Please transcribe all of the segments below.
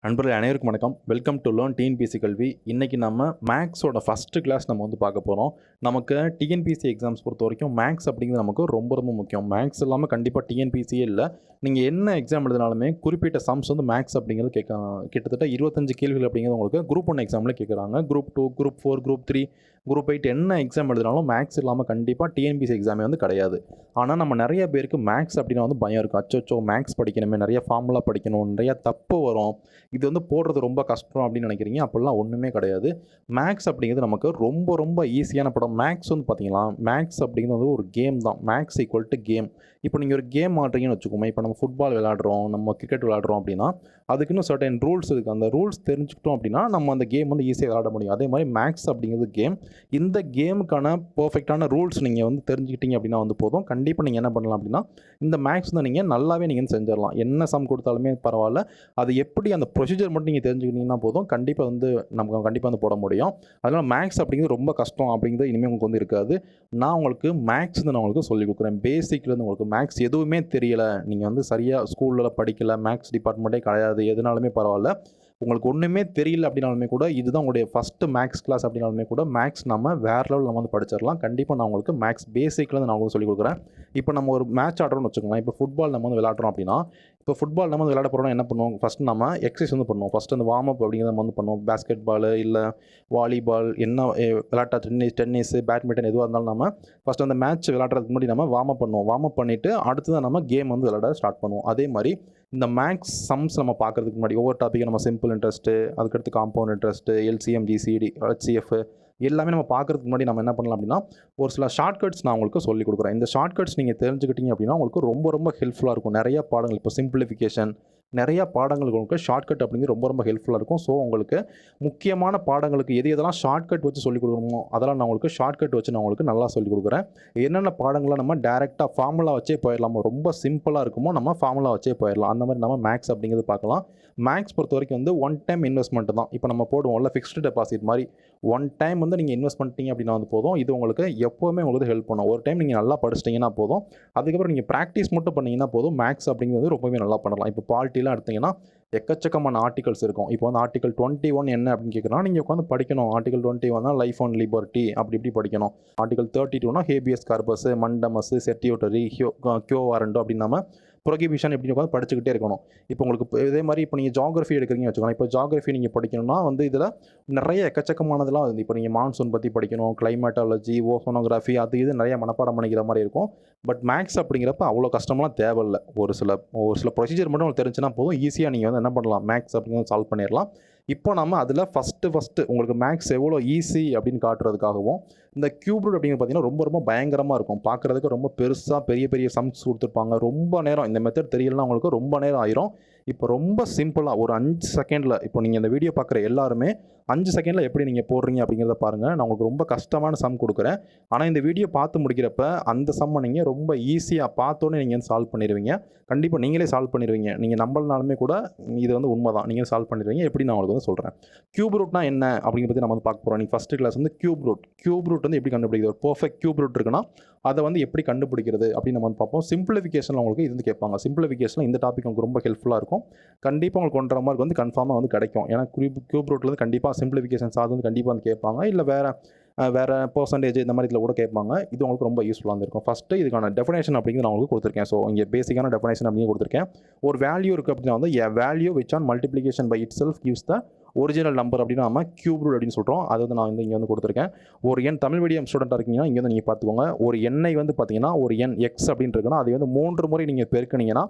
நண்பர்களே அனைவருக்கும் வணக்கம். வெல்கம் டு லேர்ன் டிஎன்பிஎஸ்சி கல்வி. இன்றைக்கி நம்ம மேக்ஸோட ஃபஸ்ட்டு கிளாஸ் நம்ம வந்து பார்க்க போகிறோம். நமக்கு டிஎன்பிஎஸ்சி எக்ஸாம்ஸ் பொறுத்த வரைக்கும் மேக்ஸ் அப்படிங்கிறது நமக்கு ரொம்ப ரொம்ப முக்கியம். மேக்ஸ் இல்லாமல் கண்டிப்பாக டிஎன்பிஎஸ்சியே இல்லை. நீங்கள் என்ன எக்ஸாம் எழுதினாலுமே குறிப்பிட்ட சம்ஸ் வந்து மேக்ஸ் அப்படிங்கிறது கிட்டத்தட்ட 25 கேள்விகள் அப்படிங்கிறது உங்களுக்கு குரூப் 1 எக்ஸாமில் கேட்குறாங்க. குரூப் 2, குரூப் 4, குரூப் 3, குரூப் 8 என்ன எக்ஸாம் எழுதினாலும் மேக்ஸ் இல்லாமல் கண்டிப்பாக டிஎன்பிஎஸ்சி எக்ஸாமே வந்து கிடையாது. ஆனால் நம்ம நிறைய பேருக்கு மேக்ஸ் அப்படின்னா வந்து பயம் இருக்கும். அச்சோ மேக்ஸ் படிக்கணுமே, நிறைய ஃபார்முலா படிக்கணும், நிறைய தப்பு வரும், இது வந்து போடுறது ரொம்ப கஷ்டம் அப்படின்னு நினைக்கிறீங்க. அப்படிலாம் ஒன்றுமே கிடையாது. மேக்ஸ் அப்படிங்கிறது நமக்கு ரொம்ப ரொம்ப ஈஸியான படம். மேக்ஸ் வந்து பார்த்தீங்கன்னா மேக்ஸ் அப்படிங்கிறது வந்து ஒரு கேம் தான். Max equal to game. இப்போ நீங்கள் ஒரு கேம் ஆடுறீங்கன்னு வச்சுக்கோங்க. இப்போ நம்ம ஃபுட்பால் விளையாடுறோம், நம்ம கிரிக்கெட் விளையாடுறோம் அப்படின்னா அதுக்குன்னு சர்டன் ரூல்ஸ் இருக்குது. அந்த ரூல்ஸ் தெரிஞ்சுக்கிட்டோம் அப்படின்னா நம்ம அந்த கேம் வந்து ஈஸியாக விளையாட முடியும். அதே மாதிரி மேக்ஸ் அப்படிங்கிறது கேம். இந்த கேமுக்கான பர்ஃபெக்டான ரூல்ஸ் நீங்கள் வந்து தெரிஞ்சுக்கிட்டீங்க அப்படின்னா வந்து போதும். கண்டிப்பாக நீங்கள் என்ன பண்ணலாம் அப்படின்னா இந்த மேக்ஸ் தான் நீங்கள் நல்லாவே நீங்கள் செஞ்சிடலாம். என்ன சம் கொடுத்தாலுமே பரவாயில்ல, அது எப்படி அந்த ப்ரொசீஜர் மட்டும் நீங்கள் தெரிஞ்சுக்கிட்டீங்கன்னா போதும், கண்டிப்பாக வந்து நமக்கு கண்டிப்பாக வந்து போட முடியும். அதனால் மேக்ஸ் அப்படிங்கிறது ரொம்ப கஷ்டம் அப்படிங்கிறது இனிமேல் உங்களுக்கு வந்து இருக்காது. நான் உங்களுக்கு மேக்ஸ் வந்து நான் உங்களுக்கு சொல்லிக் கொடுக்குறேன். பேசிக்லேருந்து உங்களுக்கு மேக்ஸ் எதுவுமே தெரியலை, நீங்கள் வந்து சரியாக ஸ்கூலில் படிக்கலை, மேக்ஸ் டிபார்ட்மெண்ட்டே கிடையாது, எதுனாலுமே பரவாயில்ல, உங்களுக்கு ஒன்றுமே தெரியல அப்படின்னாலுமே கூட, இதுதான் உங்களுடைய ஃபஸ்ட்டு மேக்ஸ் கிளாஸ் அப்படின்னாலுமே கூட மேக்ஸ் நம்ம வேறு லெவலில் நம்ம வந்து படிச்சிடலாம். கண்டிப்பாக நான் உங்களுக்கு மேக்ஸ் பேசிக்லேருந்து நான் உங்களுக்கு சொல்லிக் கொடுக்குறேன். இப்போ நம்ம ஒரு மேட்ச் ஆடுறோம்னு வச்சுக்கோங்களேன். இப்போ ஃபுட்பால் நம்ம வந்து விளையாடுறோம் அப்படின்னா, இப்போ ஃபுட்பால் நம்ம வந்து விளையாட போகிறோம்னா என்ன பண்ணுவோம், ஃபஸ்ட்டு நம்ம எக்ஸசைஸ் வந்து பண்ணுவோம். ஃபஸ்ட்டு அந்த வார்ம் அப் அப்படிங்கிறத நம்ம வந்து பண்ணுவோம். பேஸ்கெட் பால் இல்லை வாலிபால் என்ன விளையாட்டா, டென்னிஸ், பேட்மிண்டன் எதுவாக இருந்தாலும் நம்ம ஃபஸ்ட்டு அந்த மேட்ச் விளையாடுறதுக்கு முன்னாடி நம்ம வார்ம் அப் பண்ணுவோம். வார்ம் அப் பண்ணிவிட்டு அடுத்து தான் நம்ம கேம் வந்து விளையாட ஸ்டார்ட் பண்ணுவோம். அதே மாதிரி இந்த மேக்ஸ் சம்ஸ் நம்ம பார்க்குறதுக்கு முன்னாடி ஒவ்வொரு டாப்பிக்கை நம்ம சிம்பிள் இன்ட்ரெஸ்ட்டு, அதுக்கடுத்து compound interest, LCM, GCD, HCF எல்லாமே நம்ம பார்க்குறதுக்கு முன்னாடி நம்ம என்ன பண்ணலாம் அப்படின்னா ஒரு சில ஷார்ட்கட்ஸ் நான் உங்களுக்கு சொல்லிக் கொடுக்குறேன். இந்த ஷார்ட்கட்ஸ் நீங்கள் தெரிஞ்சுக்கிட்டீங்க அப்படின்னா உங்களுக்கு ரொம்ப ரொம்ப ஹெல்ப்ஃபுல்லாக இருக்கும். நிறைய பாடங்கள் இப்போ சிம்பிளிஃபிகேஷன் நிறைய பாடங்களுக்கு உங்களுக்கு ஷார்ட்கட் அப்படிங்கிறது ரொம்ப ரொம்ப ஹெல்ப்ஃபுல்லாக இருக்கும். ஸோ உங்களுக்கு முக்கியமான பாடங்களுக்கு எதெல்லாம் ஷார்ட்கட் வச்சு சொல்லிக் கொடுக்கணுமோ அதெல்லாம் நான் உங்களுக்கு ஷார்ட்கட் வச்சு நான் உங்களுக்கு நல்லா சொல்லிக் கொடுக்குறேன். என்னென்ன பாடங்களை நம்ம டேரெக்டாக ஃபார்முலா வச்சே போயிடலாமோ, ரொம்ப சிம்பிளாக இருக்குமோ நம்ம ஃபார்முலா வச்சே போயிடலாம். அந்த மாதிரி நம்ம மேக்ஸ் அப்படிங்கிறது பார்க்கலாம். மேக்ஸ் பொறுத்த வரைக்கும் வந்து ஒன் டைம் இன்வெஸ்ட்மெண்ட் தான். இப்போ நம்ம போடுவோம்ல ஃபிக்ஸ்டு டெபாசிட் மாதிரி, ஒன் டைம் வந்து நீங்கள் இன்வெஸ்ட் பண்ணிட்டீங்க அப்படின்னா வந்து போதும். இது உங்களுக்கு எப்போவுமே உங்களுக்கு ஹெல்ப் பண்ணும். ஒரு டைம் நீங்கள் நல்லா படிச்சிட்டிங்கன்னா போதும், அதுக்கப்புறம் நீங்கள் ப்ராக்டிஸ் மட்டும் பண்ணிங்கன்னா போதும். மேக்ஸ் அப்படிங்கிறது ரொம்பவே நல்லா பண்ணலாம். இப்போ பாலிட்டிலாம் எடுத்திங்கன்னா எக்கச்சக்கமான ஆர்டிகல்ஸ் இருக்கும். இப்போ வந்து ஆர்டிகல் 21 என்ன அப்படின்னு கேட்குறோம், நீங்கள் உட்காந்து படிக்கணும். ஆர்டிகல் 21 தான் லைஃப் அண்ட் லிபர்ட்டி, அப்படி இப்படி படிக்கணும். ஆர்டிகல் 32 ஹேபியஸ் கார்பஸ், மண்டமஸ், செட்டியூட்டரி, கியோ வாரண்டோ அப்படின்னு நம்ம ப்ரொகிபிஷன் எப்படி உட்காந்து படிச்சுக்கிட்டே இருக்கணும். இப்போ உங்களுக்கு இதே மாதிரி இப்போ நீங்கள் ஜாகிரஃபி எடுக்கிறீங்கன்னு வச்சுக்கோங்க. இப்போ ஜாகிரஃபி நீங்கள் படிக்கணும்னா வந்து இதில் நிறைய எக்கச்சக்கமானதெல்லாம் வந்து இப்போ நீங்கள் மான்சூன் பற்றி படிக்கணும், கிளைமேட்டாலஜி, ஓசோனோகிராஃபி, அது இது நிறைய மனப்பாடம் பண்ணிக்கிற மாதிரி இருக்கும். பட் மேக்ஸ் அப்படிங்கிறப்ப அவ்வளோ கஷ்டமெல்லாம் தேவையில்லை. ஒரு சில ப்ரொசீஜர் மட்டும் உங்களுக்கு தெரிஞ்சுன்னா போதும், ஈஸியாக நீங்கள் வந்து என்ன பண்ணலாம், மேக்ஸ் அப்படிங்கிறத சால்வ் பண்ணிடலாம். இப்போ நம்ம அதில் ஃபஸ்ட்டு உங்களுக்கு மேக்ஸ் எவ்வளோ ஈஸி அப்படின்னு காட்டுறதுக்காகவும், இந்த கியூப் ரூட் அப்படிங்கிறது பார்த்தீங்கன்னா ரொம்ப ரொம்ப பயங்கரமாக இருக்கும். பார்க்குறதுக்கு ரொம்ப பெருசாக பெரிய பெரிய சம்ஸ் கொடுத்துருப்பாங்க. ரொம்ப நேரம் இந்த மெத்தட் தெரியலன்னா உங்களுக்கு ரொம்ப நேரம் ஆயிரும். இப்போ ரொம்ப சிம்பிளாக ஒரு 5 செகண்டில், இப்போ நீங்கள் இந்த வீடியோ பார்க்குற எல்லாருமே 5 செகண்டில் எப்படி நீங்கள் போடுறீங்க அப்படிங்கிறத பாருங்கள். நான் உங்களுக்கு ரொம்ப கஷ்டமான சம் கொடுக்குறேன். ஆனால் இந்த வீடியோ பார்த்து முடிக்கிறப்ப அந்த சம்மை நீங்கள் ரொம்ப ஈஸியாக பார்த்தோன்னே நீங்கள் வந்து சால்வ் பண்ணிடுவீங்க. கண்டிப்பாக நீங்களே சால்வ் பண்ணிடுவீங்க. நீங்கள் நம்பலனாலுமே கூட இது வந்து உண்மை தான், நீங்கள் சால்வ் பண்ணிடுவீங்க. எப்படி நான் உங்களுக்கு வந்து சொல்கிறேன். கியூப் ரூட்னா என்ன அப்படிங்கிற பற்றி நம்ம வந்து பார்க்க போகிறோம். நீங்கள் ஃபஸ்ட்டு கிளாஸ் வந்து கியூப் ரூட் வந்து எப்படி கண்டுபிடிக்கிறது, ஒரு பர்ஃபெக்ட் கியூப் ரூட் இருக்குன்னா அதை வந்து எப்படி கண்டுபிடிக்கிறது அப்படின்னு நம்ம வந்து பார்ப்போம். சிம்பிளிஃபிகேஷனில் உங்களுக்கு இது வந்து கேட்பாங்க. சிம்பிளிஃபிகேஷனில் இந்த டாபிக் உங்களுக்கு ரொம்ப ஹெல்ப்ஃபுல்லாக இருக்கும். கண்டிப்பாக உங்களுக்கு 1.5 மார்க் வந்து கன்ஃபார்மாக வந்து கிடைக்கும். ஏன்னா கியூப் ரூட்டில் வந்து கண்டிப்பாக சிம்பிளிஃபிகேஷன்ஸ் அது வந்து கண்டிப்பாக வந்து கேட்பாங்க. இல்லை வேறு பர்சன்டேஜ் இந்த மாதிரி இதில் கூட கேட்பாங்க. இது உங்களுக்கு ரொம்ப யூஸ்ஃபுல்லாக இருக்கும். ஃபஸ்ட்டு இதுக்கான டெஃபினேஷன் அப்படிங்கிறது நான் உங்களுக்கு கொடுத்துருக்கேன். ஸோ இங்கே பேசிக்கான டெஃபினேஷன் அப்படின்னு கொடுத்துருக்கேன். ஒரு வேல்யூ இருக்குது அப்படின்னா வந்து a value which on multiplication by itself gives the original number அப்படின்னு நம்ம கியூப் ரூட் அப்படின்னு சொல்கிறோம். அது வந்து நான் வந்து இங்கே வந்து கொடுத்துருக்கேன். ஒரு எண் தமிழ் மீடியம் ஸ்டூடெண்ட்டாக இருக்கீங்கன்னா இங்கே வந்து நீங்கள் பார்த்துக்கோங்க. ஒரு எண்ணை வந்து பார்த்தீங்கன்னா ஒரு எண் எக்ஸ் அப்படின்னு இருக்குன்னா அது வந்து 3 முறை நீங்கள் பெருக்கினீங்கன்னா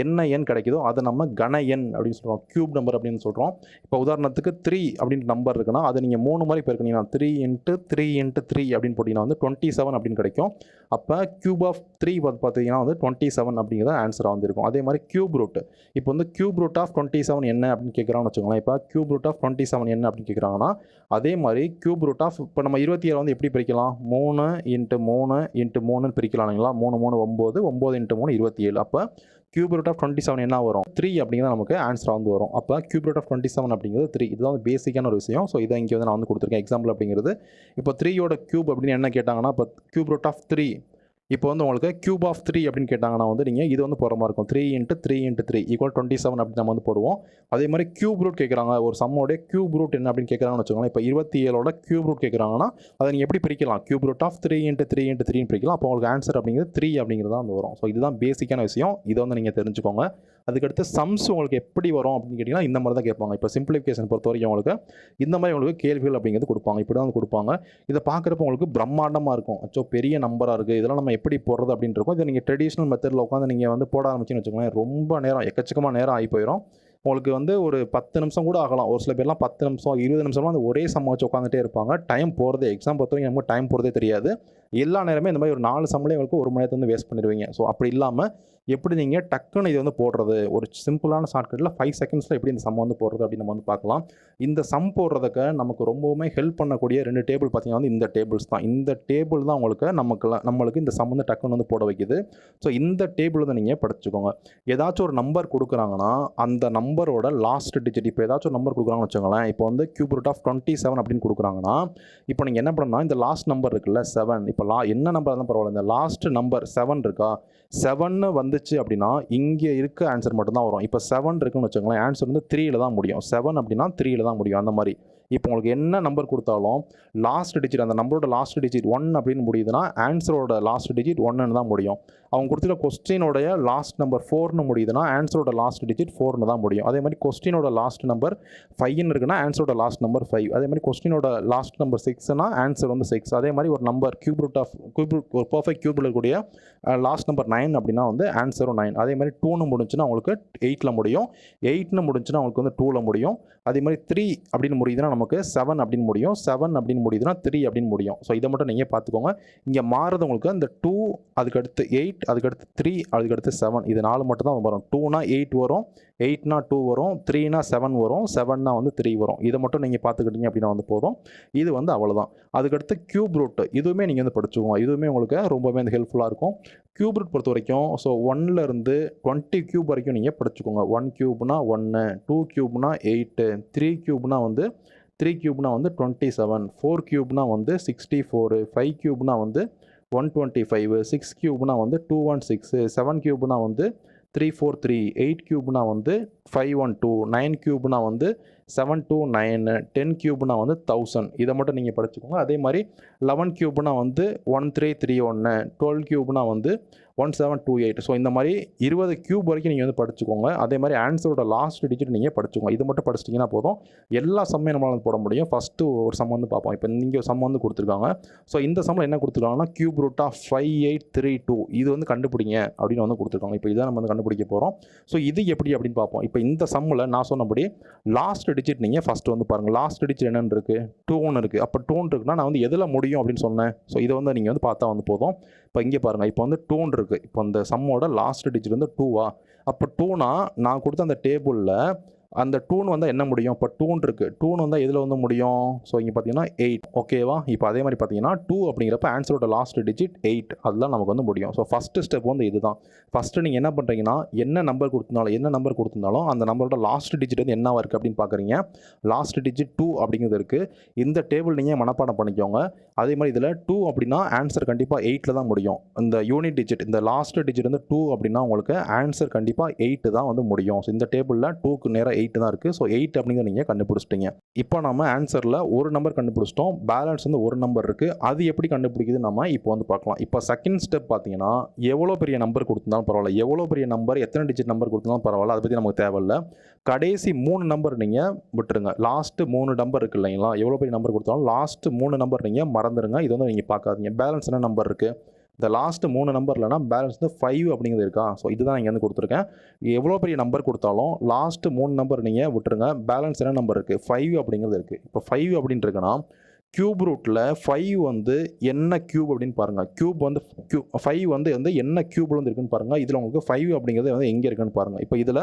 என்ன எண் கிடைக்குதோ அதை நம்ம கன எண் அப்படின்னு சொல்கிறோம், கியூப் நம்பர் அப்படின்னு சொல்கிறோம். இப்போ உதாரணத்துக்கு 3 அப்படின்ற நம்பர் இருக்குன்னா அதை நீங்கள் 3 முறை பெருக்கினீங்கன்னா 3 × 3 × 3 அப்படின்னு போட்டிங்கன்னா வந்து 27 அப்படின்னு கிடைக்கும். அப்போ கியூப் ஆஃப் 3 பார்த்தீங்கன்னா வந்து 27 அப்படிங்கிறத ஆன்சராக வந்துருக்கும். அதே மாதிரி கியூப் ரூட், இப்போ வந்து கியூப் ரூட் ஆஃப் 27 என்ன அப்படின்னு கேட்குறான்னு வச்சுக்கோங்களேன். இப்போ கியூப் ரூட் ஆஃப் 27 என்ன அப்படின்னு கேட்குறாங்கன்னா அதே மாதிரி கியூப் ரூட் ஆஃப் இப்போ நம்ம 27 வந்து எப்படி பிரிக்கலாம், 3 × 3 × 3 பிரிக்கலாம் இல்லைங்களா. 3 3 9, 9 × 3 27. அப்போ கியூப் ரூட் ஆஃப் 27 என்ன வரும், 3 அப்படிங்கிறது நமக்கு ஆன்சராக வந்து வரும். அப்போ கியூப் ரூட் ஆஃப் 27 அப்படிங்கிறது 3. இதுதான் வந்து பேசிக்கான ஒரு விஷயம். ஸோ இதை இங்கே வந்து நான் வந்து கொடுத்துருக்கேன் எக்ஸாம்பிள் அப்படிங்கிறது. இப்போ 3யோட கியூப் அப்படின்னு என்ன கேட்டாங்கன்னா இப்போ கியூப் ரூட் ஆஃப் 3 இப்போ வந்து உங்களுக்கு கியூப் ஆஃப் 3 அப்படின்னு கேட்டாங்கன்னா வந்து நீங்கள் இது வந்து போகிற மாதிரி இருக்கும். 3 × 3 × 3 = 27 அப்படின்னு நம்ம வந்து போடுவோம். அதே மாதிரி கியூப் ரூட் கேட்குறாங்க, ஒரு சம்மோடைய கியூப் ரூட் என்ன அப்படின்னு கேட்குறாங்கன்னு வச்சுக்கோங்களேன். இப்போ 27ஓட கியூப் ரூட் கேட்குறாங்கன்னா அதை நீங்கள் எப்படி பிரிக்கலாம்? கியூப் ரூட் ஆஃப் 3 × 3 × 3 பிரிக்கலாம். அப்போ உங்களுக்கு ஆன்சர் அப்படிங்கிறது 3 அப்படிங்கிறது தான் வந்து வரும். ஸோ இதுதான் பேசிக்கான விஷயம். இதை வந்து நீங்கள் தெரிஞ்சுக்கோங்க. அதுக்கடுத்து சம்ஸ் உங்களுக்கு எப்படி வரும் அப்படின்னு கேட்டிங்கன்னா இந்த மாதிரி தான் கேட்பாங்க. இப்போ சிம்பிளிஃபிகேஷன் பொறுத்த வரைக்கும் உங்களுக்கு இந்த மாதிரி உங்களுக்கு கேள்விகள் அப்படிங்கிறது கொடுப்பாங்க. இப்படி தான் வந்து கொடுப்பாங்க. இதை பார்க்குறப்ப உங்களுக்கு பிரம்மாண்டமாக இருக்கும். அச்சோ பெரிய நம்பராக இருக்குது, இதெல்லாம் நம்ம எப்படி போடுறது அப்படின்னு இருக்கும். இதை நீங்கள் ட்ரெடிஷ்னல் மெத்தடில் உட்காந்து நீங்கள் வந்து போட ஆரம்பிச்சுன்னு வச்சுக்கோங்களேன், ரொம்ப நேரம் எக்கச்சக்கமாக நேரம் ஆகி போயிடும். உங்களுக்கு வந்து ஒரு 10 நிமிஷம் கூட ஆகலாம். ஒரு சில பேர்லாம் 10 நிமிஷம் 20 நிமிஷம்லாம் அந்த ஒரே சம்மை வச்சு உட்காந்துட்டே இருப்பாங்க. டைம் போகிறதே எக்ஸாம் பொறுத்த வரைக்கும் நமக்கு டைம் போகிறதே தெரியாது. எல்லா நேரமே இந்த மாதிரி ஒரு 4 சம்லேயே உங்களுக்கு 1 மணி நேரத்தை வந்து வேஸ்ட் பண்ணிடுவீங்க. ஸோ அப்படி இல்லாமல் எப்படி நீங்கள் டக்குன்னு இது வந்து போடுறது, ஒரு சிம்பிளான ஷார்ட்கட்டில் 5 செகண்ட்ஸில் எப்படி இந்த சம் வந்து போடுறது அப்படின்னு நம்ம வந்து பார்க்கலாம். இந்த சம் போடுறதுக்கு நமக்கு ரொம்பவுமே ஹெல்ப் பண்ணக்கூடிய 2 டேபிள் பார்த்தீங்கன்னா வந்து இந்த டேபிள்ஸ் தான். இந்த டேபிள் தான் உங்களுக்கு நம்மளுக்கு இந்த சம் வந்து டக்குன்னு வந்து போட வைக்குது. ஸோ இந்த டேபிள் வந்து நீங்கள் படிச்சுக்கோங்க. ஏதாச்சும் ஒரு நம்பர் கொடுக்குறாங்கன்னா அந்த நம்பரோட லாஸ்ட் டிஜிட், இப்போ ஏதாச்சும் ஒரு நம்பர் கொடுக்குறாங்கன்னு வச்சுக்கோங்களேன். இப்போ வந்து கியூப் ரூட் ஆஃப் 27 அப்படின்னு கொடுக்குறாங்கன்னா இப்போ நீங்கள் என்ன பண்ணணும்னா இந்த லாஸ்ட் நம்பர் இருக்குல்ல 7, இப்போ என்ன நம்பர் இருந்தாலும் பரவாயில்ல, இந்த லாஸ்ட் நம்பர் 7 இருக்கா, 7 வந்துச்சு அப்படின்னா இங்கே இருக்க ஆன்சர் மட்டும்தான் வரும். இப்போ 7 இருக்குன்னு வச்சுக்கோங்களேன், ஆன்சர் வந்து 3ல் தான் முடியும். 7 அப்படின்னா 3ல் தான் முடியும். அந்த மாதிரி இப்போ உங்களுக்கு என்ன நம்பர் கொடுத்தாலும் லாஸ்ட் டிஜிட், அந்த நம்பரோட லாஸ்ட் டிஜிட் 1 அப்படின்னு முடியுதுன்னா ஆன்சரோட லாஸ்ட் டிஜிட் 1ன்னு தான் முடியும். அவங்க கொடுத்துருக்க கொஸ்டினோடைய லாஸ்ட் நம்பர் 4ன்னு முடியுதுன்னா ஆன்சரோட லாஸ்ட் டிஜிட் 4ன்னு தான் முடியும். அதே மாதிரி கொஸ்டினோட லாஸ்ட் நம்பர் 5ன்னு இருக்குன்னா ஆன்சரோட லாஸ்ட் நம்பர் 5. அதே மாதிரி கொஸ்டினோட லாஸ்ட் நம்பர் 6னா ஆன்சர் வந்து 6. அதே மாதிரி ஒரு நம்பர் ஒரு பர்ஃபெக்ட் கியூபில் இருக்கக்கூடிய லாஸ்ட் நம்பர் 9 அப்படின்னா வந்து ஆன்சரும் 9. அதே மாதிரி 2ன்னு முடிஞ்சுன்னா உங்களுக்கு 8ல் முடியும். 8ன்னு முடிஞ்சுன்னா உங்களுக்கு வந்து 2ல் முடியும். அதே மாதிரி 3 அப்படின்னு முடியுதுன்னா நமக்கு 7 அப்படின்னு முடியும். 7 அப்படின்னு முடியுதுன்னா 3 அப்படின்னு முடியும். ஸோ இதை மட்டும் நீங்கள் பார்த்துக்கோங்க. இங்கே மாறுறது உங்களுக்கு அந்த 2, அதுக்கடுத்து 8, அதுக்கடுத்து 3, அதுக்கடுத்து 7, இது 4 மட்டும் தான் வரும். 2னா 8 வரும், 8னா 2 வரும், 3னா 7 வரும், 7னா வந்து 3 வரும். இதை மட்டும் நீங்கள் பார்த்துக்கிட்டீங்க அப்படின்னா வந்து போதும். இது வந்து அவ்வளோதான். அதுக்கடுத்து கியூப் ரூட், இதுவுமே நீங்கள் வந்து படிச்சுக்கோங்க. இதுவுமே உங்களுக்கு ரொம்பவே வந்து ஹெல்ப்ஃபுல்லாக இருக்கும். கியூப் ரூட் பொறுத்த வரைக்கும் ஸோ 1லேருந்து 20 கியூப் வரைக்கும் நீங்கள் படிச்சுக்கோங்க. 1 கியூப்னா 1, 2 கியூப்னா 8, 3 கியூப்னா வந்து 3 கியூப்னா வந்து 27, 4 கியூப்னா வந்து 64, 5 கியூப்னா வந்து 125, 6 கியூப்னா வந்து 216, 7 கியூப்னா வந்து 343, 8 கியூப்னா வந்து 512, 9 கியூப்னா வந்து 729, 10 கியூப்னா வந்து 1000. இதை மட்டும் நீங்கள் படிச்சுக்கோங்க. அதே மாதிரி 11 கியூப்னா வந்து 1331, 12 கியூப்னா வந்து 1728. ஸோ இந்த மாதிரி 20 கியூப் வரைக்கும் நீங்கள் வந்து படிச்சுக்கோங்க. அதே மாதிரி ஆன்சரோட லாஸ்ட் டிஜிட் நீங்கள் படிச்சுக்கோங்க. இது மட்டும் படிச்சிட்டிங்கன்னா போதும். எல்லா சம்மையும் நம்மளால் வந்து போட முடியும். ஃபஸ்ட்டு ஒரு சம் வந்து பார்ப்போம். இப்போ நீங்கள் சம் வந்து கொடுத்துருக்காங்க. ஸோ இந்த சம்மில் என்ன கொடுத்துருக்காங்கன்னா கியூப் ரூட் ஆஃப் 5832 இது வந்து கண்டுபிடிங்க அப்படின்னு வந்து கொடுத்துருக்காங்க. இப்போ இதை நம்ம வந்து கண்டுபிடிக்க போகிறோம். ஸோ இது எப்படி அப்படின்னு பார்ப்போம். இப்போ இந்த சம்மில் நான் சொன்னபடி லாஸ்ட் டிஜிட் நீங்கள் ஃபஸ்ட்டு வந்து பாருங்கள். லாஸ்ட் டிஜிட் என்னென்னு இருக்குது, 2ன்னு இருக்குது. அப்போ 2 இருக்குன்னா நான் வந்து எதில் முடியும் அப்படின்னு சொன்னேன். ஸோ இதை வந்து நீங்கள் வந்து பார்த்தா வந்து போதும். இப்போ இங்கே பாருங்கள், இப்போ வந்து 2 இருக்குது. இப்போ அந்த சம்மோட லாஸ்ட் டிஜிட் வந்து 2வா, அப்போ 2னா நான் கொடுத்த அந்த டேபிளில் அந்த 2ன்னு வந்தால் என்ன முடியும், இப்போ 2 இருக்குது. 2ன்னு வந்தால் எதில் வந்து முடியும், ஸோ இங்கே பார்த்தீங்கன்னா 8. ஓகேவா. இப்போ அதே மாதிரி பார்த்தீங்கன்னா 2 அப்படிங்கிறப்ப ஆன்சரோட லாஸ்ட் டிஜிட் 8, அதுதான் நமக்கு வந்து முடியும். ஸோ ஃபஸ்ட்டு ஸ்டெப் வந்து இதுதான். ஃபஸ்ட்டு நீங்கள் என்ன பண்ணுறீங்கன்னா என்ன நம்பர் கொடுத்துருந்தாலும் அந்த நம்பரோட லாஸ்ட் டிஜிட் வந்து என்னவா இருக்குது அப்படின்னு பார்க்குறீங்க. லாஸ்ட் டிஜிட் 2 அப்படிங்கிறது இருக்குது. இந்த டேபிள் நீங்கள் மனப்பாடம் பண்ணிக்கோங்க. அதே மாதிரி இதில் 2 அப்படின்னா ஆன்சர் கண்டிப்பாக 8ல் தான் முடியும். இந்த யூனிட் டிஜிட், இந்த லாஸ்ட் டிஜிட் வந்து 2 அப்படின்னா உங்களுக்கு ஆன்சர் கண்டிப்பாக 8 தான் வந்து முடியும். ஸோ இந்த டேபிளில் 2க்கு நேராக 8 தான் இருக்குது. ஸோ 8 அப்படிங்கிறத நீங்கள் கண்டுபிடிச்சிட்டிங்க. இப்போ நம்ம ஆன்சரில் ஒரு நம்பர் கண்டுபிடிச்சிட்டோம். பேலன்ஸ் வந்து ஒரு நம்பர் இருக்குது. அது எப்படி கண்டுபிடிக்குது நம்ம இப்போ வந்து பார்க்கலாம். இப்போ செகண்ட் ஸ்டெப் பார்த்தீங்கன்னா எவ்வளோ பெரிய நம்பர் கொடுத்துருந்தாலும் பரவாயில்ல, எவ்வளோ பெரிய நம்பர் எத்தனை டிஜிட் நம்பர் கொடுத்தாலும் பரவாயில்ல, அதை பற்றி நமக்கு தேவையில்லை. கடைசி 3 நம்பர் நீங்கள் விட்டுருங்க. லாஸ்ட்டு 3 நம்பர் இருக்குது இல்லைங்களா, எவ்வளோ பெரிய நம்பர் கொடுத்தாலும் லாஸ்ட்டு 3 நம்பர் நீங்கள் மறந்துடுங்க. இது வந்து நீங்கள் பார்க்காதீங்க. பேலன்ஸ் என்ன நம்பர் இருக்குது, இந்த லாஸ்ட்டு 3 நம்பர் இல்லைனா பேலன்ஸ் வந்து 5 அப்படிங்கிறது இருக்கா. ஸோ இதுதான் இங்கே வந்து கொடுத்துருக்கேன். எவ்வளோ பெரிய நம்பர் கொடுத்தாலும் லாஸ்ட்டு 3 நம்பர் நீங்கள் விட்டுருங்க. பேலன்ஸ் என்ன நம்பர் இருக்குது, 5 அப்படிங்கிறது இருக்குது. இப்போ 5 அப்படின்னு இருக்குன்னா கியூப் ரூட்டில் 5 வந்து என்ன கியூப் அப்படின்னு பாருங்கள். கியூப் வந்து 5 வந்து என்ன கியூபில் வந்து இருக்குன்னு பாருங்கள். இதில் உங்களுக்கு 5 அப்படிங்கிறது வந்து எங்கே இருக்குன்னு பாருங்கள். இப்போ இதில்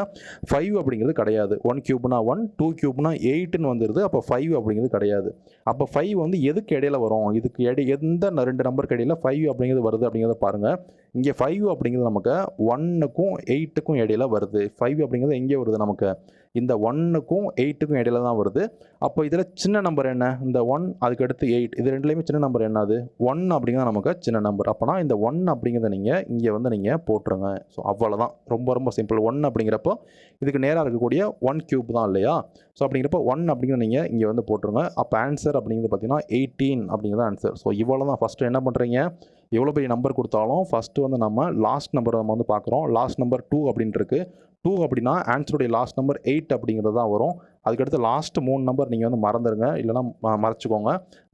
5 அப்படிங்கிறது கிடையாது. 1 கியூப்னா 1, 2 கியூப்னா 8ன்னு வந்துடுது. அப்போ 5 அப்படிங்கிறது கிடையாது. அப்போ 5 வந்து எதுக்கு இடையில வரும், இதுக்கு எந்த 2 நம்பருக்கு இடையில 5 அப்படிங்கிறது வருது அப்படிங்கிறத பாருங்கள். இங்கே 5 அப்படிங்கிறது நமக்கு 1க்கும் 8க்கும் இடையில வருது. 5 அப்படிங்கிறது எங்கே வருது நமக்கு? இந்த 1க்கும் 8க்கும் இடையில தான் வருது. அப்போ இதில் சின்ன நம்பர் என்ன? இந்த 1 அதுக்கு அடுத்து 8 இது ரெண்டுலேயுமே சின்ன நம்பர் என்னது? 1 அப்படிங்கிறது நமக்கு சின்ன நம்பர். அப்போனா இந்த 1 அப்படிங்கிறத நீங்கள் இங்கே வந்து நீங்கள் போட்டுருங்க. ஸோ அவ்வளோதான், ரொம்ப ரொம்ப சிம்பிள். 1 அப்படிங்கிறப்போ இதுக்கு நேராக இருக்கக்கூடிய 1 கியூப் தான் இல்லையா? ஸோ அப்படிங்கிறப்போ 1 அப்படிங்கிறத நீங்கள் இங்கே வந்து போட்டுருங்க. அப்போ ஆன்சர் அப்படிங்கிறது பார்த்தீங்கன்னா 18 அப்படிங்கிறது ஆன்சர். ஸோ இவ்வளோ தான். ஃபஸ்ட்டு என்ன பண்ணுறீங்க, எவ்வளோ பெரிய நம்பர் கொடுத்தாலும் ஃபஸ்ட்டு வந்து நம்ம லாஸ்ட் நம்பரை நம்ம வந்து பார்க்குறோம். லாஸ்ட் நம்பர் 2 அப்படின்ட்டு இருக்குது. 2 அப்படின்னா ஆன்சருடைய லாஸ்ட் நம்பர் 8 அப்படிங்கிறது தான் வரும். அதுக்கடுத்து லாஸ்ட் 3 நம்பர் நீங்கள் வந்து மறந்துடுங்க, இல்லைனா மறைச்சிக்கோங்க.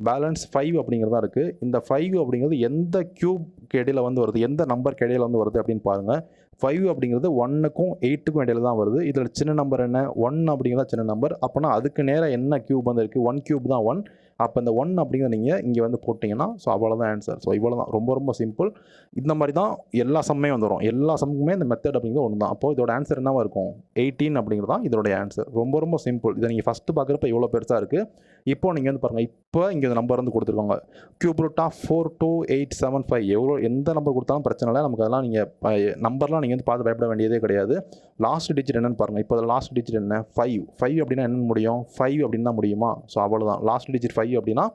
பேலன்ஸ் 5 அப்படிங்கிறது தான் இருக்குது. இந்த 5 அப்படிங்கிறது எந்த கியூப்க்கு இடையில வந்து வருது, எந்த நம்பருக்கு இடையில வந்து வருது அப்படின்னு பாருங்கள். 5 அப்படிங்கிறது 1க்கும் 8க்கும் இடையில தான் வருது. இதில் சின்ன நம்பர் என்ன? 1 அப்படிங்கிறத சின்ன நம்பர். அப்போனா அதுக்கு நேராக என்ன கியூப் வந்து இருக்குது? 1 கியூப் தான் 1. அப்போ இந்த 1 அப்படிங்கிறத நீங்கள் இங்கே வந்து போட்டிங்கன்னா ஸோ அவ்வளோதான் ஆன்சர். ஸோ இவ்வளோ தான், ரொம்ப ரொம்ப சிம்பிள். இந்த மாதிரி தான் எல்லா சம்மே வந்துடும். எல்லா சம்முக்குமே இந்த மெத்தட் அப்படிங்கிறது ஒன்று தான். அப்போது இதோட ஆன்சர் என்னவாக இருக்கும்? 18 அப்படிங்கிறது தான் இதோடைய ஆன்சர். ரொம்ப ரொம்ப சிம்பிள். இதை நீங்கள் ஃபஸ்ட்டு பார்க்குறப்ப இவ்வளோ பெருசாக இருக்குது. இப்போ நீங்கள் வந்து பாருங்கள், இப்போ இங்கே இந்த நம்பர் வந்து கொடுத்துருக்காங்க. Cube root of 42875. எவ்வளோ எந்த நம்பர் கொடுத்தாலும் பிரச்சனை இல்லை. நமக்கு அதெல்லாம் நீங்கள் நம்பர்லாம் நீங்கள் வந்து பார்த்து பயப்பட வேண்டியதே கிடையாது. லாஸ்ட் டிஜிட் என்னன்னு பாருங்கள். இப்போ லாஸ்ட் டிஜிட் என்ன? 5. 5 அப்படின்னா என்னென்னு முடியும்? 5 அப்படின்னு தான் முடியுமா? ஸோ அவ்வளோதான். லாஸ்ட் டிஜிட் 5 அப்படின்னா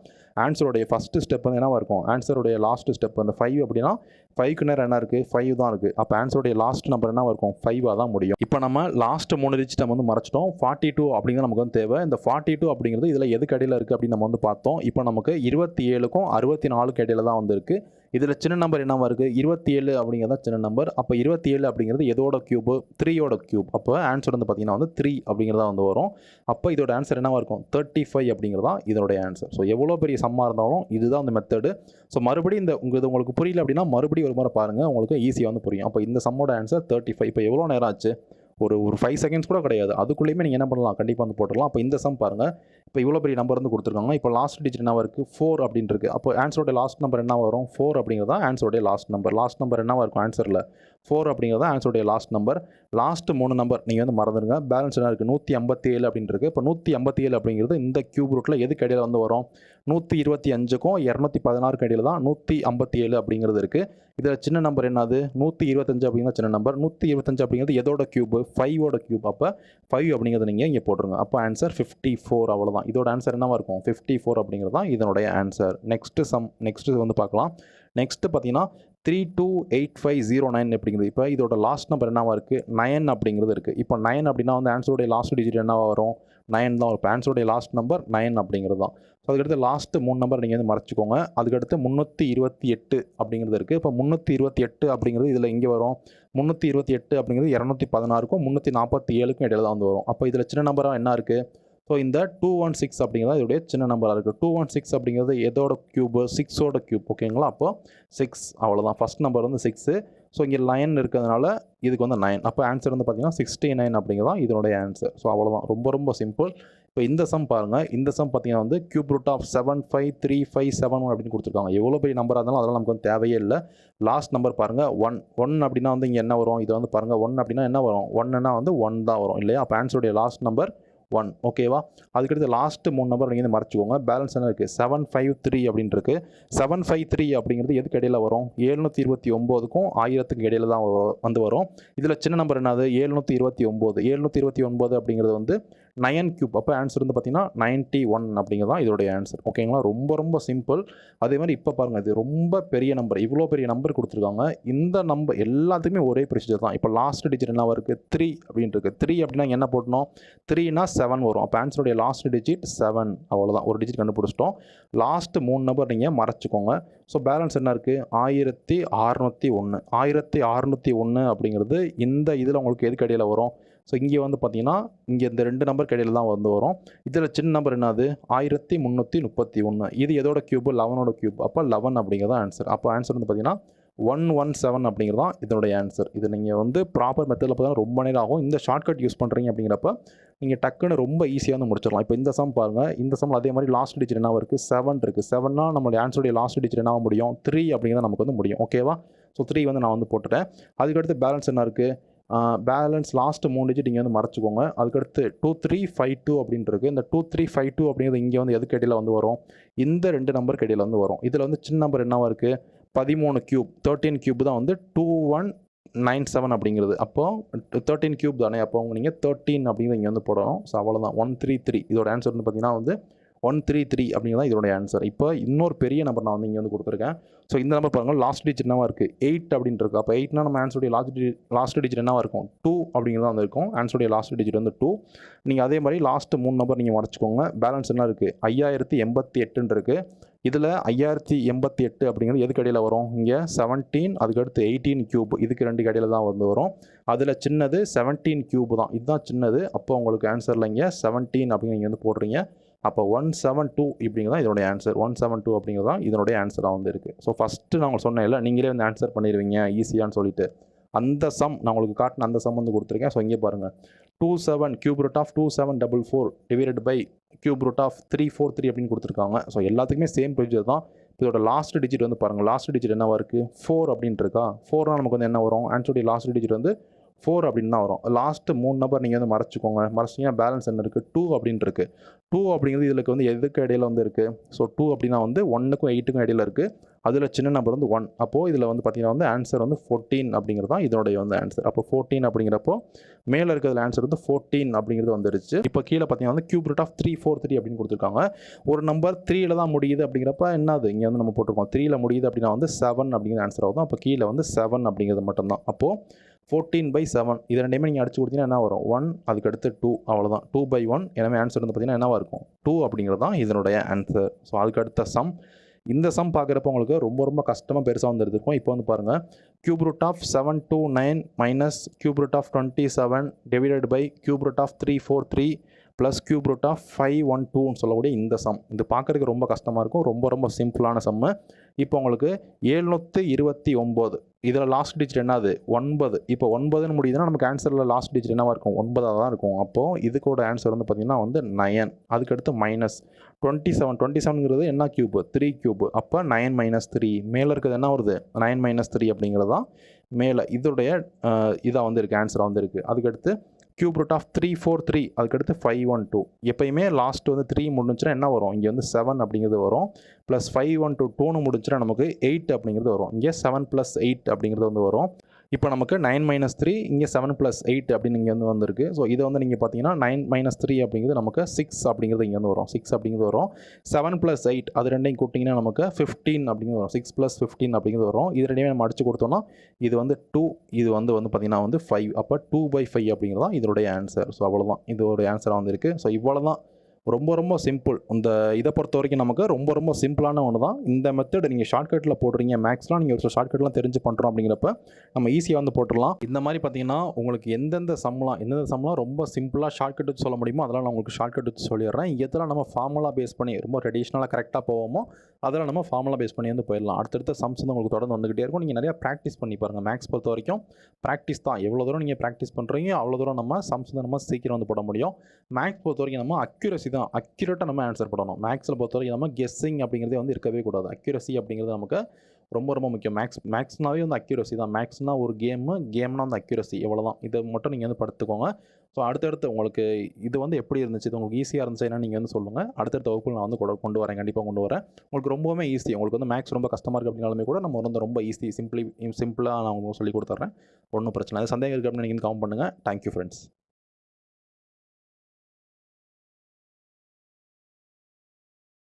ஆன்சருடைய ஃபஸ்ட்டு ஸ்டெப் வந்து என்னவாக இருக்கும்? ஆன்சருடைய லாஸ்ட் ஸ்டெப் அந்த 5 அப்படின்னா 5க்கு நேரம் என்ன இருக்குது? 5 தான் இருக்குது. அப்போ ஆன்சருடைய லாஸ்ட் நம்பர் என்னவாக இருக்கும்? 5ஆக தான் முடியும். இப்போ நம்ம லாஸ்ட் 3 டிஜிட் நம்ம வந்து மறைச்சிட்டோம். 42 அப்படிங்கிறது நமக்கு வந்து தேவை. இந்த 42 அப்படிங்கிறது இதில் எதுக்கு இடையில இருக்குது அப்படின்னு நம்ம வந்து பார்த்தோம். இப்போ நமக்கு 27க்கும் 64க்கு இடையில தான் வந்து இருக்குது. இதில் சின்ன நம்பர் என்னவா இருக்குது? 27 அப்படிங்கிறது தான் சின்ன நம்பர். அப்போ 27 அப்படிங்கிறது எதோட கியூப்? 3யோட கியூப். அப்போ ஆன்சர் வந்து பார்த்தீங்கன்னா வந்து 3 அப்படிங்கிறதா வந்து வரும். அப்போ இதோட ஆன்சர் என்னவா இருக்கும்? 35 அப்படிங்கிறதா இதனுடைய ஆன்சர். ஸோ எவ்வளோ பெரிய சம்மாக இருந்தாலும் இதுதான் அந்த மெத்தடு. ஸோ மறுபடியும் உங்களுக்கு புரியல அப்படின்னா மறுபடியும் ஒரு முறை பாருங்கள், உங்களுக்கு ஈஸியாக வந்து புரியும். அப்போ இந்த சம்மோட ஆன்சர் 35. இப்போ எவ்வளோ நேரம் ஆச்சு? ஒரு 5 செகண்ட்ஸ் கூட கிடையாது. அதுக்குள்ளேயுமே நீங்கள் என்ன பண்ணலாம்? கண்டிப்பாக வந்து போட்டுடலாம். அப்போ இந்த சம் பாருங்கள். இப்போ இவ்வளோ பெரிய நம்பர் வந்து கொடுத்துருக்காங்க. இப்போ லாஸ்ட் டிஜிட் என்ன இருக்குது? 4 அப்படின்னு இருக்குது. அப்போ ஆன்சரோட லாஸ்ட் நம்பர் என்ன வரும்? 4 அப்படிங்கிறது தான் ஆன்சருடைய லாஸ்ட் நம்பர். லாஸ்ட் நம்பர் என்னவாக இருக்கும் ஆன்சரில்? 4 அப்படிங்கிறது தான் ஆன்சருடைய லாஸ்ட் நம்பர். லாஸ்ட் 3 நம்பர் நீங்கள் வந்து மறந்துடுங்க. பேலன்ஸ் என்ன இருக்குது? 157 அப்படின்னு இருக்குது. இப்போ 157 அப்படிங்கிறது இந்த கியூப் ரூட்டில் எதுக்கு இடையில வந்து வரும்? 125க்கும் 216க்கு இடையில தான் 157 அப்படிங்கிறது இருக்குது. இதில் சின்ன நம்பர் என்னது? 125 அப்படிங்கிறது சின்ன நம்பர். 125 அப்படிங்கிறது எதோட கியூப்? 5ஓட கியூப். அப்போ 5 அப்படிங்கிறது நீங்கள் இங்கே போட்டுருங்க. அப்போ ஆன்சர் 54. அவ்வளோதான். இதோட ஆன்சர் என்னவாக இருக்கும்? 54 அப்படிங்கிறது தான் இதனுடைய ஆன்சர். நெக்ஸ்ட்டு வந்து பார்க்கலாம். நெக்ஸ்ட்டு பார்த்தீங்கன்னா 328509 அப்படிங்கிறது. இப்போ இதோட லாஸ்ட் நம்பர் என்னவாக இருக்குது? 9 அப்படிங்கிறது இருக்குது. இப்போ 9 அப்படின்னா வந்து ஆன்சருடைய லாஸ்ட் டிஜிட் என்னவாக வரும்? 9 தான். இப்போ ஆன்சருடைய லாஸ்ட் நம்பர் 9 அப்படிங்கிறது தான். ஸோ அதுக்கடுத்து லாஸ்ட்டு 3 நம்பர் நீங்கள் வந்து மறைச்சிக்கோங்க. அதுக்கடுத்து 328 அப்படிங்கிறது இருக்குது. இப்போ 328 அப்படிங்கிறது இதில் எங்கே வரும்? 328 அப்படிங்கிறது 216க்கும் 347க்கும் இடையில தான் வந்து வரும். அப்போ இதில் சின்ன நம்பராக என்ன இருக்குது? ஸோ இந்த 216 அப்படிங்கிறது இதோடைய சின்ன நம்பராக இருக்குது. 216 அப்படிங்கிறது எதோட கியூப்? 6ஓட கியூப். ஓகேங்களா? அப்போ 6 அவ்வளோதான். ஃபஸ்ட் நம்பர் வந்து 6. ஸோ இங்கே 9 இருக்கிறதுனால இதுக்கு வந்து 9. அப்போ ஆன்சர் வந்து பார்த்தீங்கன்னா 69 அப்படிங்கிறதான் இதனுடைய ஆன்சர். ஸோ அவ்வளோதான், ரொம்ப ரொம்ப சிம்பிள். இப்போ இந்த சம் பாருங்கள். இந்த சம் பார்த்தீங்கன்னா வந்து கியூப் ரூட் ஆஃப் 75357 அப்படின்னு கொடுத்துருக்காங்க. எவ்வளோ பெரிய நம்பராக இருந்தாலும் அதெல்லாம் நமக்கு வந்து தேவையே இல்லை. லாஸ்ட் நம்பர் பாருங்கள் 1 அப்படின்னா வந்து இங்கே என்ன வரும்? இது வந்து பாருங்கள் 1 அப்படின்னா என்ன வரும்? 1ன்னா வந்து 1 தான் வரும் இல்லையா? அப்போ ஆன்சருடைய லாஸ்ட் நம்பர் 1. ஓகேவா? அதுக்கடுத்து லாஸ்ட் 3 நம்பர் நீங்கள் வந்து மறைச்சிக்கோங்க. பேலன்ஸ் என்ன இருக்குது? 753 அப்படின்னு இருக்குது. 753 அப்படிங்கிறது எதுக்கு இடையில வரும்? 729க்கும் 1000க்கு இடையில தான் வந்து வரும். இதில் சின்ன நம்பர் என்னது? 729. 729 அப்படிங்கிறது வந்து 9 கியூப். அப்போ ஆன்சர் வந்து பார்த்தீங்கன்னா 91 அப்படிங்கிறது தான் இதோடைய ஆன்சர். ஓகேங்களா? ரொம்ப ரொம்ப சிம்பிள். அதே மாதிரி இப்போ பாருங்கள், இது ரொம்ப பெரிய நம்பர். இவ்வளோ பெரிய நம்பர் கொடுத்துருக்காங்க. இந்த நம்பர் எல்லாத்துக்குமே ஒரே ப்ரொசீஜர் தான். இப்போ லாஸ்ட் டிஜிட் என்ன இருக்குது? 3 அப்படின்னு இருக்குது. 3 அப்படின்னா என்ன போட்டணும்? 3னா 7 வரும். அப்போ ஆன்சருடைய லாஸ்ட் டிஜிட் 7. அவ்வளோதான், ஒரு டிஜிட் கண்டுபிடிச்சிட்டோம். லாஸ்ட் 3 நம்பர் நீங்கள் மறைச்சிக்கோங்க. ஸோ பேலன்ஸ் என்ன இருக்குது? 1601. 1601 அப்படிங்கிறது இந்த இதில் உங்களுக்கு எதுக்கு இடையில வரும்? ஸோ இங்கே வந்து பார்த்தீங்கன்னா இங்கே இந்த 2 நம்பர் இடையில தான் வந்து வரும். இதில் சின்ன நம்பர் என்னது? 1331. இது எதோட கியூப்? 11ஓட கியூப். அப்போ 11 அப்படிங்கிறது ஆன்சர். அப்போ ஆன்சர் வந்து பார்த்தீங்கன்னா 117 அப்படிங்கிறது தான் இதனுடைய ஆன்சர். இது நீங்கள் வந்து ப்ராப்பர் மெத்தடில் பார்த்தீங்கன்னா ரொம்ப நேரம் ஆகும். இந்த ஷார்ட்கட் யூஸ் பண்ணுறீங்க அப்படிங்கிறப்ப நீங்கள் டக்குன்னு ரொம்ப ஈஸியாக வந்து முடிச்சிடலாம். இப்போ இந்த சம் பாருங்கள். இந்த சம்மில் அதே மாதிரி லாஸ்ட் டிஜிட் என்ன இருக்குது? 7 இருக்குது. 7னா நம்மளுடைய ஆன்சருடைய லாஸ்ட் டிஜிட் என்ன முடியும்? 3 அப்படிங்கிறத நமக்கு வந்து முடியும். ஓகேவா? ஸோ 3 வந்து நான் வந்து போட்டுட்டேன். அதுக்கடுத்து பேலன்ஸ் என்ன இருக்குது? பேலன்ஸ் லாஸ்ட் 3 டிஜிட் இங்கே வந்து மறைச்சிக்கோங்க. அதுக்கடுத்து 2352 அப்படின்ட்டு இருக்குது. இந்த 2352 அப்படிங்கிறது இங்கே வந்து எதுக்கு இடையில வந்து வரும்? இந்த 2 நம்பருக்கு இடையில வந்து வரும். இதில் வந்து சின்ன நம்பர் என்னவாக இருக்குது? 13 கியூப் 13 கியூப் தான் வந்து 2197 அப்படிங்கிறது. அப்போ 13 கியூப் தானே, அப்போ நீங்கள் 13 அப்படிங்கிறது இங்கே வந்து போடணும். ஸோ அவ்வளோதான் 133. இதோட ஆன்சர் வந்து பார்த்தீங்கன்னா வந்து 133 அப்படிங்கிறது தான் இதோட ஆன்சர். இப்போ இன்னொரு பெரிய நம்பர் நான் வந்து இங்கே வந்து கொடுத்துருக்கேன். ஸோ இந்த நம்பர் பாருங்கள், லாஸ்ட் டிஜிட் என்னவா இருக்குது 8 அப்படின்னு இருக்குது. அப்போ 8னா நம்ம ஆன்சருடைய லாஸ்ட் டிஜிட் என்னவா இருக்கும் 2 அப்படிங்கிறது தான் வந்து இருக்கும். ஆன்சருடைய லாஸ்ட் டிஜிட் வந்து 2. நீங்கள் அதே மாதிரி லாஸ்ட் 3 நம்பர் நீங்கள் மறைச்சிக்கோங்க. பேலன்ஸ் என்ன இருக்குது 5088 இருக்குது. இதில் 5088 அப்படிங்கிறது எதுக்கு இடையில் வரும், இங்கே 17 அதுக்கடுத்து 18 கியூப், இதுக்கு 2 இடையில் தான் வந்து வரும். அதில் சின்னது 17 கியூப் தான், இதுதான் சின்னது. அப்போ உங்களுக்கு ஆன்சரில் இங்கே 17 அப்படிங்கிற நீங்கள் வந்து போடுறீங்க. அப்போ 172 இப்படிங்கிறது தான் இதனுடைய ஆன்சர். 172 அப்படிங்கிறது தான் இதனுடைய ஆன்சராக வந்து இருக்குது. ஸோ ஃபஸ்ட்டு நான் உங்களுக்கு சொன்னேன் இல்லை, நீங்களே வந்து ஆன்சர் பண்ணிடுவீங்க ஈஸியான்னு சொல்லிட்டு. அந்த சம் நான் உங்களுக்கு காட்டின அந்த சம் வந்து கொடுத்துருக்கேன். ஸோ இங்கே பாருங்கள், 27 cube root of 2744 divided by cube root of 343 அப்படின்னு கொடுத்துருக்காங்க. ஸோ எல்லாத்துக்குமே சேம் ப்ரொசீஜர் தான். இதோட லாஸ்ட் டிஜிட் வந்து பாருங்கள், லாஸ்ட் டிஜிட் என்னவா இருக்குது 4 அப்படின்ட்டு இருக்கா. 4னா நமக்கு வந்து என்ன வரும், ஆன்சருடைய லாஸ்ட் டிஜிட் வந்து 4 அப்படின்னு தான் வரும். லாஸ்ட்டு 3 நம்பர் நீங்கள் வந்து மறைச்சிக்கோங்க. மறைச்சிங்கன்னா பேலன்ஸ் என்ன இருக்குது 2 அப்படின்னு இருக்குது. 2 அப்படிங்கிறது இதுக்கு வந்து எதுக்கு இடையில வந்து இருக்குது. ஸோ 2 அப்படின்னா வந்து 1க்கும் 8க்கும் இடையில இருக்குது. அதில் சின்ன நம்பர் வந்து 1. அப்போது இதில் வந்து பார்த்தீங்கன்னா வந்து ஆன்சர் வந்து 14 அப்படிங்கிறது தான் இதனுடைய வந்து ஆன்சர். அப்போ 14 அப்படிங்கிறப்போ மேலே இருக்கிறதுல ஆன்சர் வந்து 14 அப்படிங்கிறது வந்துருச்சு. இப்போ கீழே பார்த்தீங்கன்னா வந்து கியூப் ரூட் ஆஃப் 343 அப்படின்னு கொடுத்துருக்காங்க. ஒரு நம்பர் 3ல் தான் முடியுது அப்படிங்கிறப்ப என்னது இங்கே வந்து நம்ம போட்டிருக்கோம் 3ல் முடியுது அப்படின்னா வந்து 7 அப்படிங்கிற ஆன்சர் ஆகும். அப்போ கீழே வந்து 7 அப்படிங்கிறது மட்டும்தான். அப்போது 14/7 இது ரெண்டையுமே நீங்கள் அடிச்சு கொடுத்தீங்கன்னா என்ன வரும் 1, அதுக்கடுத்து 2, அவ்வளோதான் 2/1. எனவே ஆன்சர் வந்து பார்த்தீங்கன்னா என்னவாக இருக்கும் 2 அப்படிங்கிறது தான் இதனுடைய ஆன்சர். ஸோ அதுக்கு அடுத்த சம், இந்த சம் பார்க்குறப்ப உங்களுக்கு ரொம்ப ரொம்ப கஷ்டமாக பெருசாக வந்து இருக்கும். இப்போ வந்து பாருங்கள், cube root of 729 minus cube root of 27 divided by cube root of 343 plus cube root of 512 சொல்லக்கூடிய இந்த சம். இது பார்க்குறதுக்கு ரொம்ப கஷ்டமாக இருக்கும், ரொம்ப ரொம்ப சிம்பிளான சம்மு. இப்போ உங்களுக்கு 729 இதில் லாஸ்ட் டிஜிட் என்னது 9. இப்போ 9ன்னு முடியுதுன்னா நமக்கு ஆன்சரில் லாஸ்ட் டிஜிட் என்னவாக இருக்கும் 9ஆக தான் இருக்கும். அப்போது இதுக்கோட ஆன்சர் வந்து பார்த்திங்கன்னா வந்து 9. அதுக்கடுத்து மைனஸ் 27 என்ன கியூப் 3 கியூப். அப்போ 9 - 3 மேலே இருக்கிறது என்ன வருது 9 - 3 அப்படிங்கிறது தான் மேலே இதோடைய இதாக வந்து இருக்குது, ஆன்சராக வந்து இருக்குது. அதுக்கடுத்து கியூப் ரூட் ஆஃப் 343 அதுக்கடுத்து 512. எப்பயுமே லாஸ்ட் வந்து 3 முடிஞ்சுன்னா என்ன வரும் இங்கே வந்து 7 அப்படிங்கிறது வரும். ப்ளஸ் 512 2ன்னு முடிஞ்சுன்னா நமக்கு 8 அப்படிங்கிறது வரும். இங்கே 7 + 8 அப்படிங்கிறது வந்து வரும். இப்போ நமக்கு 9 - 3 இங்கே 7 + 8 அப்படின்னு இங்கே வந்து வந்திருக்கு. ஸோ இதை வந்து நீங்கள் பார்த்தீங்கன்னா 9 - 3 அப்படிங்கிறது நமக்கு 6 அப்படிங்கிறது இங்கே வந்து வரும். 6 அப்படிங்கிறது வரும். 7 + 8 அது ரெண்டையும் கூட்டிங்கன்னா நமக்கு 15 அப்படிங்கிறது வரும். 6 + 15 அப்படிங்கிறது வரும். இது ரெண்டையுமே நம்ம அடிச்சு கொடுத்தோம்னா இது வந்து 2, இது வந்து பார்த்தீங்கன்னா வந்து 5. அப்போ 2/5 அப்படிங்கிறது தான் இதோடைய ஆன்சர். ஸோ அவ்வளோதான் இதோடைய ஆன்சராக வந்திருக்கு. ஸோ இவ்வளோ தான், ரொம்ப ரொம்ப சிம்பிள். இந்த இதை பொறுத்த வரைக்கும் நமக்கு ரொம்ப ரொம்ப சிம்பிளான ஒன்று தான். இந்த மெத்தட் நீங்கள் ஷார்ட்கட்டில் போடுறீங்க, மேக்ஸ்லாம் நீங்கள் ஒரு ஷார்ட்கட்லாம் தெரிஞ்சு பண்ணுறோம் அப்படிங்கிறப்ப நம்ம ஈஸியாக வந்து போட்டுடலாம். இந்த மாதிரி பார்த்தீங்கன்னா உங்களுக்கு எந்தெந்த சம்லாம் ரொம்ப சிம்பிளாக ஷார்ட்கட் வச்சு சொல்ல முடியுமோ அதெல்லாம் நான் உங்களுக்கு ஷார்ட்கட் வச்சு சொல்லிடுறேன். எதெல்லாம் நம்ம ஃபார்முலா பேஸ் பண்ணி ரொம்ப ட்ரெடிஷ்னலாக கரெக்டாக போவோமோ அதெல்லாம் நம்ம ஃபார்முலா பேஸ் பண்ணி வந்து போயிடலாம். அடுத்தடுத்த சம்ஸ் வந்து உங்களுக்கு தொடர்ந்து வந்துகிட்டே இருக்கும். நீங்கள் நிறையா ப்ராக்டிஸ் பண்ணி பாருங்கள். மேக்ஸ் பொறுத்த வரைக்கும் ப்ராக்டிஸ் தான். எவ்வளோ தூரம் நீங்கள் ப்ராக்டிஸ் பண்ணுறீங்க அவ்வளோ தூரம் நம்ம சம்ஸ் வந்து நம்ம சீக்கிரம் வந்து போட முடியும். மேக்ஸ் பொறுத்த வரைக்கும் நம்ம அக்யூரசி தான், அக்யூரேட்டாக நம்ம ஆன்சர் பண்ணணும். மேக்ஸில் பொறுத்த வரைக்கும் நம்ம கெஸ்ஸிங் அப்படிங்கிறதே வந்து இருக்கவே கூடாது. அக்யூரசி அப்படிங்கிறது நமக்கு ரொம்ப ரொம்ப முக்கியம். மேக்ஸ்னாவே வந்து அக்யூரசி தான். மேக்ஸ்னா ஒரு கேம்னா வந்து அக்யூரசி, எவ்வளோதான். இதை மட்டும் நீங்கள் வந்து படுத்துக்கோங்க. ஸோ அடுத்தடுத்து உங்களுக்கு இது வந்து எப்படி இருந்துச்சு, இது உங்களுக்கு ஈஸியாக இருந்துச்சுன்னா நீங்கள் வந்து சொல்லுங்கள். அடுத்தடுத்த வகுப்பில் நான் வந்து கொண்டு வரேன், கண்டிப்பாக கொண்டு வரேன். உங்களுக்கு ரொம்பவுமே ஈஸி. உங்களுக்கு வந்து மேக்ஸ் ரொம்ப கஷ்டமாக இருக்குது அப்படின்னாலுமே கூட நம்ம வந்து ரொம்ப ஈஸி சிம்பிளாக நான் உங்களுக்கு சொல்லி கொடுத்துட்றேன். ஒன்றும் பிரச்சனை இல்லை. சந்தேகம் இருக்குது அப்படின்னு நீங்கள் கமெண்ட் பண்ணுங்கள். Thank you friends.